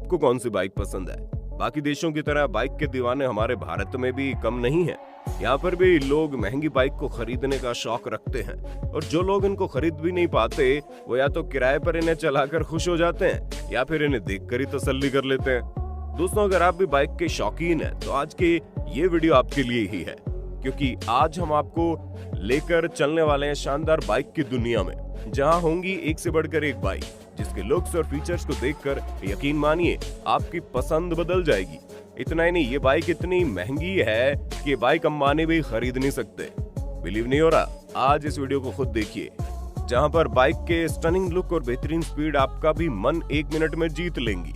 आपको कौन सी बाइक पसंद है। बाकी देशों की तरह बाइक के दीवाने हमारे भारत में भी कम नहीं है। यहाँ पर भी लोग महंगी बाइक को खरीदने का शौक रखते हैं और जो लोग इनको खरीद भी नहीं पाते वो या तो किराए पर इन्हें चलाकर खुश हो जाते हैं या फिर इन्हें देखकर ही तसल्ली कर लेते हैं। दोस्तों, अगर आप भी बाइक के शौकीन हैं तो आज के ये वीडियो आपके लिए ही है, क्योंकि आज हम आपको लेकर चलने वाले हैं शानदार बाइक की दुनिया में, जहां होंगी एक से बढ़कर एक बाइक, जिसके लुक्स और फीचर्स को देखकर यकीन मानिए आपकी पसंद बदल जाएगी। इतना ही नहीं, ये बाइक इतनी महंगी है कि बाइक अंबानी भी खरीद नहीं सकते। बिलीव नहीं हो रहा? आज इस वीडियो को खुद देखिए, जहां पर बाइक के स्टनिंग लुक और बेहतरीन स्पीड आपका भी मन 1 मिनट में जीत लेंगी।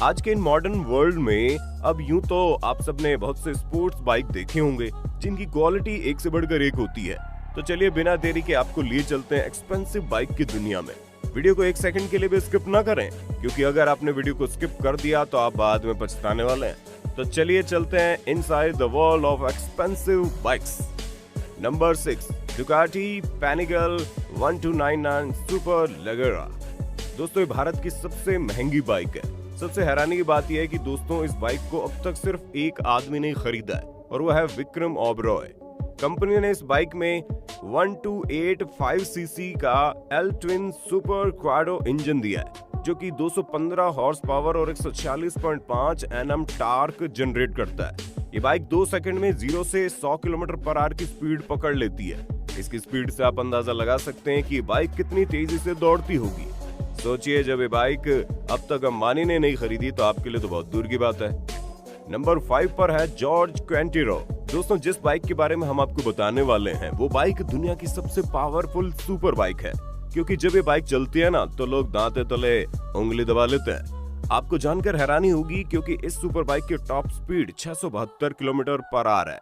आज के इन मॉडर्न वर्ल्ड में अब यूं तो आप सबने बहुत से स्पोर्ट्स बाइक देखे होंगे जिनकी क्वालिटी एक से बढ़कर एक होती है। तो चलिए बिना देरी के आपको लिए चलते हैं एक्सपेंसिव बाइक की दुनिया में। वीडियो को 1 सेकंड के लिए भी स्किप ना करें, क्योंकि अगर आपने वीडियो को स्किप कर दिया तो आप बाद में पछताने वाले हैं। तो चलिए चलते हैं inside the world of expensive bikes. Number 6, Ducati Panigale 1299 super Leggera. दोस्तों, ये भारत की सबसे महंगी बाइक है। सबसे हैरानी की बात यह है कि दोस्तों, इस बाइक को अब तक सिर्फ एक आदमी ने खरीदा है और वह है विक्रम ओबरॉय। कंपनी ने इस बाइक में 1285 सीसी का एल ट्विन सुपर क्वाडो इंजन दिया है, जो कि 215 हॉर्स पावर और 146.5 Nm टार्क जनरेट करता है। ये बाइक 2 सेकंड में 0 से 100 km/h की स्पीड पकड़ लेती है। इसकी स्पीड से आप अंदाजा लगा सकते हैं कि बाइक कितनी तेजी से दौड़ती होगी। सोचिए, जब ये बाइक अब तक अंबानी ने नहीं खरीदी तो आपके लिए तो बहुत दूर की बात है। नंबर 5 पर है जॉर्ज क्वेंटिरो। दोस्तों, जिस बाइक के बारे में हम आपको बताने वाले हैं वो बाइक दुनिया की सबसे पावरफुल सुपर बाइक है, क्योंकि जब ये बाइक चलती है ना तो लोग दांते तले उंगली दबा लेते हैं। आपको जानकर हैरानी होगी, क्योंकि इस सुपर बाइक की टॉप स्पीड 672 km/h है।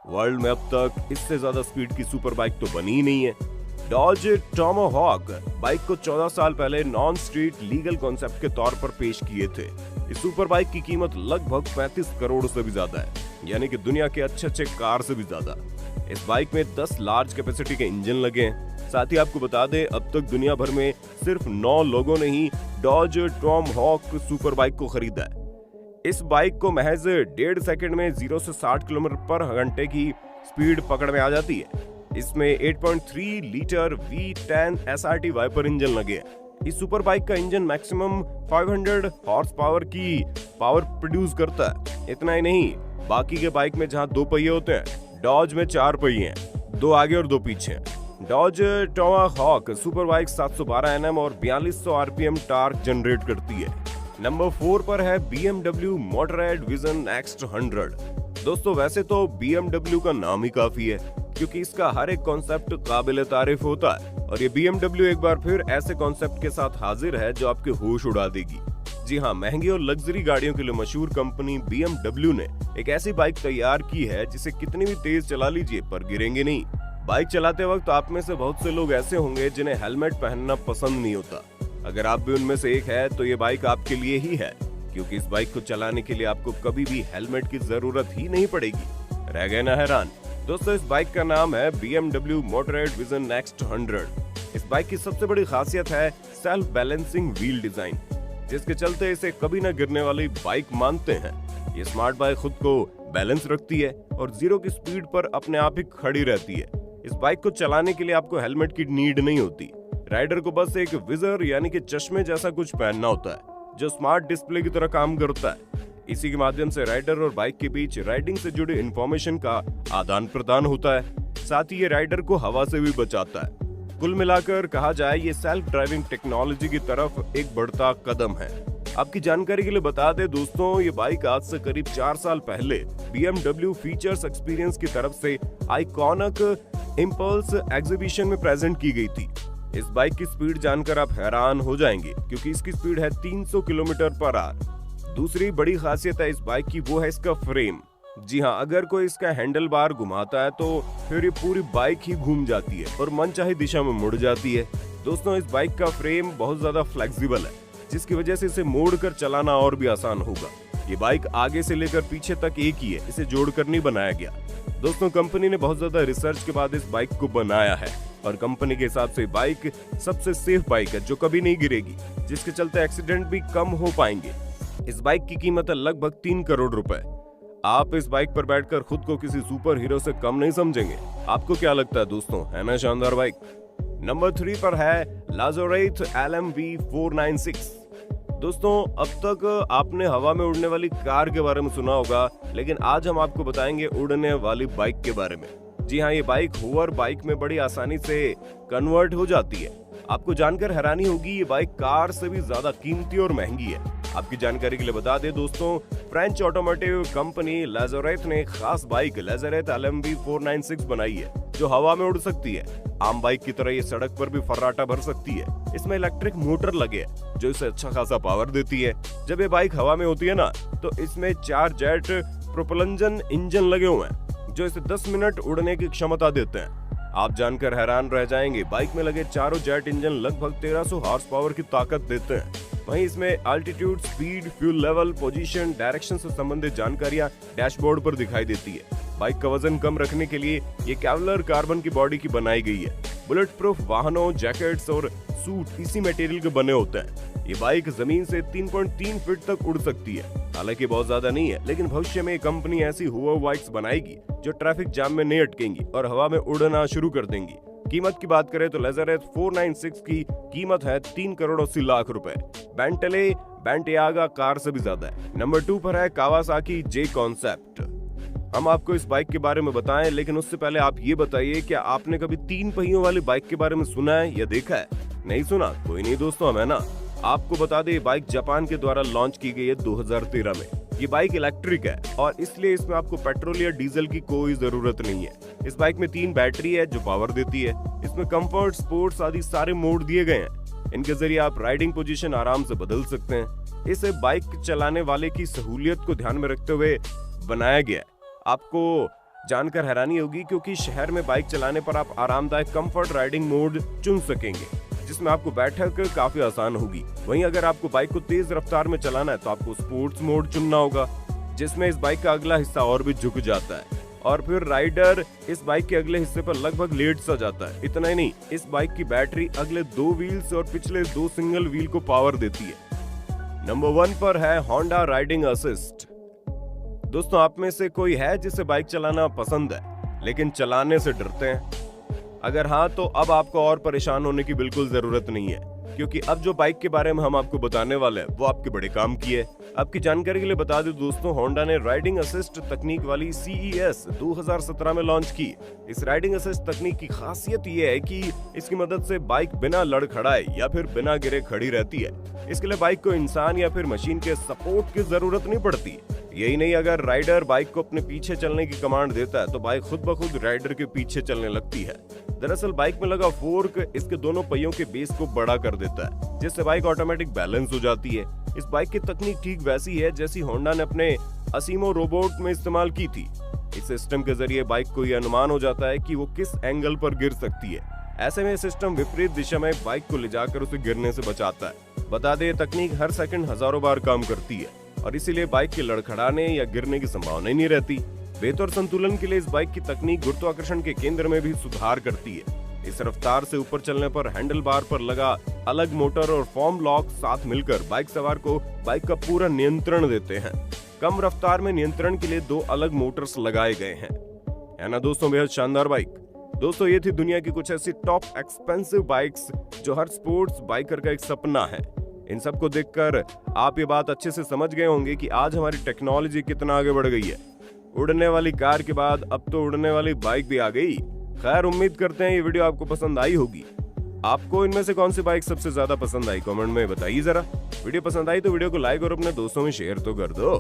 वर्ल्ड में अब तक इससे ज्यादा स्पीड की सुपर बाइक तो बनी ही नहीं है। डॉज टॉमाहॉक बाइक को 14 साल पहले नॉन स्ट्रीट लीगल कॉन्सेप्ट के तौर पर पेश किए थे। इस सुपर बाइक की कीमत लगभग 35 करोड़ से भी ज्यादा है, यानी कि दुनिया के अच्छे कार से भी ज्यादा। इस बाइक में 10 लार्ज कैपेसिटी के इंजन लगे हैं। साथ ही आपको बता दें, अब तक दुनिया भर में सिर्फ 9 लोगों ने ही डॉज टॉमाहॉक सुपर बाइक को खरीदा है। इस बाइक को महज 1.5 सेकंड में 0 से 60 km/h की स्पीड पकड़ में आ जाती है। इसमें 8.3 litre V10 SRT wiper engine लगे हैं। इस सुपर बाइक का इंजन मैक्सिमम 500 हॉर्स पावर की पावर प्रोड्यूस करता है। इतना ही नहीं, बाकी के बाइक में जहां 2 पहिए होते हैं, डॉज में 4 पहिए हैं, 2 आगे और 2 पीछे हैं। Dodge Tomahawk super bike 712 Nm और 4200 RPM टार्क जनरेट करती है। नंबर 4 पर है BMW मोटोरेड विजन X100। दोस्तों, वैसे तो BMW का नाम ही काफी है, क्योंकि इसका हर एक कॉन्सेप्ट काबिल तारीफ होता है, और ये BMW एक बार फिर ऐसे कॉन्सेप्ट के साथ हाजिर है जो आपके होश उड़ा देगी। जी हाँ, महंगी और लग्जरी गाड़ियों के लिए मशहूर कंपनी BMW ने एक ऐसी बाइक तैयार की है जिसे कितनी भी तेज चला लीजिए पर गिरेंगे नहीं। बाइक चलाते वक्त आप में से बहुत से लोग ऐसे होंगे जिन्हें हेलमेट पहनना पसंद नहीं होता। अगर आप भी उनमें से एक है तो ये बाइक आपके लिए ही है, क्योंकि इस बाइक को चलाने के लिए आपको कभी भी हेलमेट की जरूरत ही नहीं पड़ेगी। रह गए ना हैरान? दोस्तों, इस बाइक का नाम है BMW मोटोरेड विजन X100। इस बाइक की सबसे बड़ी खासियत है सेल्फ बैलेंसिंग व्हील डिजाइन, जिसके चलते इसे कभी न गिरने वाली बाइक मानते हैं। ये स्मार्ट बाइक खुद को बैलेंस रखती है और 0 की स्पीड पर अपने आप ही खड़ी रहती है। इस बाइक को चलाने के लिए आपको हेलमेट की नीड नहीं होती। राइडर को बस एक विजर यानी कि चश्मे जैसा कुछ पहनना होता है, जो स्मार्ट डिस्प्ले की तरह काम करता है। इसी के माध्यम से राइडर और बाइक के बीच राइडिंग से जुड़े इंफॉर्मेशन का आदान प्रदान होता है। साथ ही ये राइडर को हवा से भी बचाता है। कुल मिलाकर कहा जाए, ये सेल्फ ड्राइविंग टेक्नोलॉजी की तरफ एक बढ़ता कदम है। आपकी जानकारी के लिए बता दें दोस्तों, ये बाइक आज से करीब 4 साल पहले BMW फीचर्स एक्सपीरियंस की तरफ से आइकॉनिक इम्पल्स एग्जीबिशन में प्रेजेंट की गई थी। इस बाइक की स्पीड जानकर आप हैरान हो जाएंगे, क्योंकि इसकी स्पीड है 300 km/h। दूसरी बड़ी खासियत है इस बाइक की, वो है इसका फ्रेम। जी हाँ, अगर कोई इसका हैंडल बार घुमाता है तो फिर ये पूरी बाइक ही घूम जाती है और मनचाही दिशा में मुड़ जाती है। दोस्तों, इस बाइक का फ्रेम बहुत ज्यादा फ्लेक्सिबल है, जिसकी वजह से इसे मोड़कर चलाना और भी आसान होगा। ये बाइक आगे से लेकर पीछे तक एक ही है, इसे जोड़कर नहीं बनाया गया। दोस्तों, कंपनी ने बहुत ज्यादा रिसर्च के बाद इस बाइक को बनाया है और कंपनी के हिसाब से बाइक सबसे सेफ बाइक है जो कभी नहीं गिरेगी, जिसके चलते एक्सीडेंट भी कम हो पाएंगे। इस बाइक की कीमत है लगभग 3 करोड़ रुपए। आप इस बाइक पर बैठकर खुद को किसी सुपर हीरो से कम नहीं समझेंगे। आपको क्या लगता है दोस्तों, है ना शानदार बाइक? नंबर 3 पर है लाज़ारेथ LMV 496। दोस्तों, अब तक आपने हवा में उड़ने वाली कार के बारे में सुना होगा, लेकिन आज हम आपको बताएंगे उड़ने वाली बाइक के बारे में। जी हाँ, ये बाइक होवर बाइक में बड़ी आसानी से कन्वर्ट हो जाती है। आपको जानकर हैरानी होगी, ये बाइक कार से भी ज्यादा कीमती और महंगी है। आपकी जानकारी के लिए बता दें दोस्तों, फ्रेंच ऑटोमोटिव कंपनी लाज़ारेथ ने एक खास बाइक लाज़ारेथ LMV 496 बनाई है, जो हवा में उड़ सकती है। आम बाइक की तरह ये सड़क पर भी फर्राटा भर सकती है। इसमें इलेक्ट्रिक मोटर लगे है, जो इसे अच्छा खासा पावर देती है। जब ये बाइक हवा में होती है ना, तो इसमें 4 जेट प्रोपल्शन इंजन लगे हुए हैं, जो इसे 10 मिनट उड़ने की क्षमता देते हैं। आप जानकर हैरान रह जाएंगे, बाइक में लगे चारों जेट इंजन लगभग 1300 हॉर्स पावर की ताकत देते हैं। वहीं इसमें altitude, speed, fuel level, position, direction से संबंधित जानकारियां डैशबोर्ड पर दिखाई देती है। बाइक का वजन कम रखने के लिए ये केवलर कार्बन की बॉडी की बनाई गई है। बुलेट प्रूफ वाहनों, जैकेट्स और सूट इसी मटेरियल के बने होते हैं। ये बाइक जमीन से 3.3 फीट तक उड़ सकती है। हालांकि बहुत ज्यादा नहीं है, लेकिन भविष्य में कंपनी ऐसी होवर बाइक्स बनाएगी जो ट्रैफिक जाम में नहीं अटकेंगी और हवा में उड़ना शुरू कर देंगी। कीमत की बात करें तो लाज़ारेथ 496 की कीमत है 3 करोड़ 80 लाख रुपए। बेंटले बेंटियागा कार से भी ज्यादा है। नंबर 2 पर है कावासाकी J कॉन्सेप्ट। हम आपको इस बाइक के बारे में बताएं, लेकिन उससे पहले आप ये बताइए, क्या आपने कभी 3 पहियों वाली बाइक के बारे में सुना है या देखा है? नहीं सुना? कोई नहीं दोस्तों, हम है ना। आपको बता दें, ये बाइक जापान के द्वारा लॉन्च की गई है 2013 में। ये बाइक इलेक्ट्रिक है और इसलिए इसमें आपको पेट्रोल या डीजल की कोई जरूरत नहीं है। इस बाइक में 3 बैटरी है जो पावर देती है। इसमें कंफर्ट, स्पोर्ट्स आदि सारे मोड दिए गए हैं। इनके जरिए आप राइडिंग पोजीशन आराम से बदल सकते हैं। इसे बाइक चलाने वाले की सहूलियत को ध्यान में रखते हुए बनाया गया है। आपको जानकर हैरानी होगी, क्योंकि शहर में बाइक चलाने पर आप आरामदायक कंफर्ट राइडिंग मोड चुन सकेंगे, जिसमें आपको बैठक काफी आसान होगी। वहीं अगर आपको बाइक को तेज रफ्तार में चलाना है तो आपको स्पोर्ट्स मोड चुनना होगा, जिसमें इस बाइक का अगला हिस्सा और भी झुक जाता है और फिर राइडर इस बाइक के अगले हिस्से पर लगभग लेट सा जाता है। इतना ही नहीं, इस बाइक की बैटरी अगले 2 व्हील्स और पिछले 2 सिंगल व्हील को पावर देती है। नंबर 1 पर है होंडा राइडिंग असिस्ट। दोस्तों, आप में से कोई है जिसे बाइक चलाना पसंद है लेकिन चलाने से डरते हैं? अगर हाँ, तो अब आपको और परेशान होने की बिल्कुल जरूरत नहीं है, क्योंकि अब जो बाइक के बारे में हम आपको बताने वाले हैं वो आपके बड़े काम की है। आपकी जानकारी के लिए बता दें दोस्तों, होंडा ने राइडिंग असिस्ट तकनीक वाली CES 2017 में लॉन्च की। इस राइडिंग असिस्ट तकनीक की खासियत ये है कि इसकी मदद से बाइक बिना लड़खड़ाए या फिर बिना गिरे खड़ी रहती है। इसके लिए बाइक को इंसान या फिर मशीन के सपोर्ट की जरूरत नहीं पड़ती। यही नहीं, अगर राइडर बाइक को अपने पीछे चलने की कमांड देता है तो बाइक खुद ब खुद राइडर के पीछे चलने लगती है। दरअसल बाइक में लगा फोर्क इसके दोनों पहियों के बेस को बड़ा कर देता है, जिससे बाइक ऑटोमेटिक बैलेंस हो जाती है। इस बाइक की तकनीक ठीक वैसी है जैसी होंडा ने अपने असीमो रोबोट में इस्तेमाल की थी। इस सिस्टम के जरिए बाइक को यह अनुमान हो जाता है कि वो किस एंगल पर गिर सकती है। ऐसे में सिस्टम विपरीत दिशा में बाइक को ले जाकर उसे गिरने से बचाता है। बता दें, तकनीक हर सेकंड हजारों बार काम करती है और इसीलिए बाइक के लड़खड़ाने या गिरने की संभावना ही नहीं रहती। बेहतर संतुलन के लिए इस बाइक की तकनीक गुरुत्वाकर्षण के केंद्र में भी सुधार करती है। इस रफ्तार से ऊपर चलने पर हैंडल बार पर लगा अलग मोटर और फॉर्म लॉक साथ मिलकर बाइक सवार को बाइक का पूरा नियंत्रण देते हैं। कम रफ्तार में नियंत्रण के लिए 2 अलग मोटर्स लगाए गए हैं। है ना दोस्तों, बेहद शानदार बाइक। दोस्तों, ये थी दुनिया की कुछ ऐसी टॉप एक्सपेंसिव बाइक्स जो हर स्पोर्ट्स बाइकर का एक सपना है। इन सबको देखकर आप ये बात अच्छे से समझ गए होंगे कि आज हमारी टेक्नोलॉजी कितना आगे बढ़ गई है। उड़ने वाली कार के बाद अब तो उड़ने वाली बाइक भी आ गई। खैर, उम्मीद करते हैं ये वीडियो आपको पसंद आई होगी। आपको इनमें से कौन सी बाइक सबसे ज्यादा पसंद आई, कमेंट में बताइए जरा। वीडियो पसंद आई तो वीडियो को लाइक और अपने दोस्तों में शेयर तो कर दो।